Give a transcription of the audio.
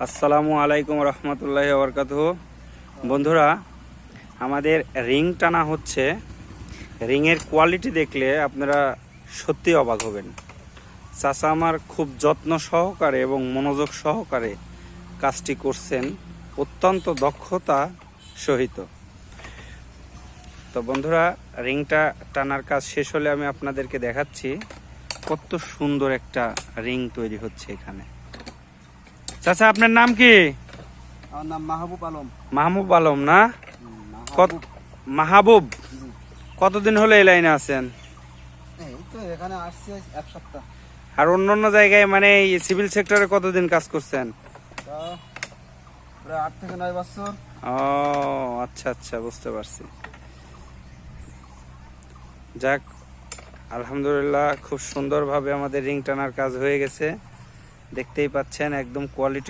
আসসালামু আলাইকুম রহমতুল্লাহি ওয়া বারাকাতুহু। বন্ধুরা, আমাদের রিং টানা হচ্ছে। রিংয়ের কোয়ালিটি দেখলে আপনারা সত্যি অবাক হবেন। চাচা আমার খুব যত্ন সহকারে এবং মনোযোগ সহকারে কাজটি করছেন, অত্যন্ত দক্ষতা সহিত। তো বন্ধুরা, রিংটা টানার কাজ শেষ হলে আমি আপনাদেরকে দেখাচ্ছি কত সুন্দর একটা রিং তৈরি হচ্ছে এখানে। চাচা, আপনার নাম কি? আমার নাম মাহবুব আলম। মাহবুব আলম না? মাহবুব, কতদিন হলো এই লাইনে আছেন? এই তো এখানে আসছি এক সপ্তাহ। আর অন্য জায়গায় মানে এই সিভিল সেক্টরে কতদিন কাজ করছেন? তা প্রায় 8 থেকে 9 বছর। ও আচ্ছা আচ্ছা, বুঝতে পারছি। যাক, আলহামদুলিল্লাহ, খুব সুন্দরভাবে আমাদের রিং টানার কাজ হয়ে গেছে। দেখতেই পাচ্ছেন একদম কোয়ালিটি